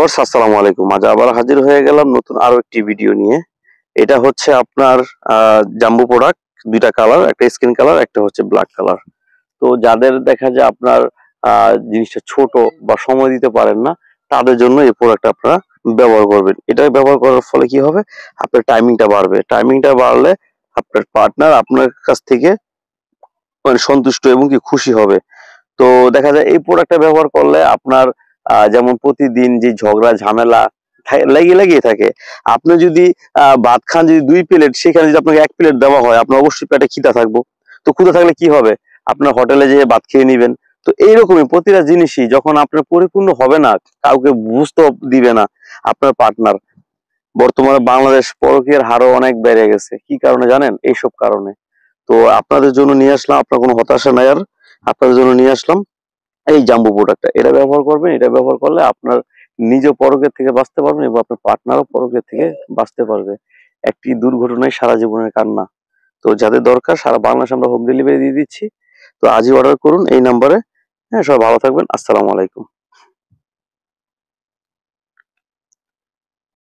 Viewers আসসালামু আলাইকুম। আজ আবার হাজির হয়ে গেলাম নতুন আরো একটি ভিডিও নিয়ে। এটা হচ্ছে আপনার জাম্বো প্রোডাক্ট, দুইটা কালার, একটা স্কিন কালার, একটা হচ্ছে ব্ল্যাক কালার। তো যাদের দেখা যায় আপনার জিনিসটা ছোট বা সময় দিতে পারেন না, তাদের জন্য এই প্রোডাক্ট আপনারা ব্যবহার করবেন। এটা ব্যবহার করার ফলে কি হবে, আপনার টাইমিংটা বাড়বে। টাইমিংটা বাড়লে আপনার পার্টনার আপনার কাছ থেকে মানে সন্তুষ্ট এবং কি খুশি হবে। তো দেখা যায় এই প্রোডাক্টটা ব্যবহার করলে আপনার যেমন প্রতিদিন যে ঝগড়া ঝামেলা লেগেই থাকে। আপনি যদি ভাত খান যদি 2 প্লেট, সেখানে যদি আপনাকে 1 প্লেট দেওয়া হয়, আপনার অবশ্যই পেটে খিদা থাকবো। তো ক্ষুধা থাকলে কি হবে? আপনার হোটেলে যেয়ে ভাত খেয়ে নিবেন। তো এইরকমই প্রতিটা জিনিসই যখন আপনার পরিপূর্ণ হবে না, কাউকে বুঝতেও দিবে না আপনার পার্টনার। বর্তমানে বাংলাদেশ পরকীয়ার হারও অনেক বেড়ে গেছে। কি কারণে জানেন? এইসব কারণে। তো আপনাদের জন্য নিয়ে আসলাম, আপনার কোনো হতাশা নাই আর। আপনাদের জন্য নিয়ে আসলাম এই জাম্বো প্রোডাক্টটা। এটা ব্যবহার করবেন। এটা ব্যবহার করলে আপনার নিজে পরকের থেকে বাঁচতে পারবেন এবং আপনার পার্টনারও পরকের থেকে বাঁচতে পারবে। একটি দুর্ঘটনায় সারা জীবনের কান্না। তো যাদের দরকার সারা বাংলাদেশে আমরা হোম ডেলিভারি দিয়ে দিচ্ছি। তো আজই অর্ডার করুন এই নাম্বারে। হ্যাঁ, সবাই ভালো থাকবেন। আসসালামু আলাইকুম।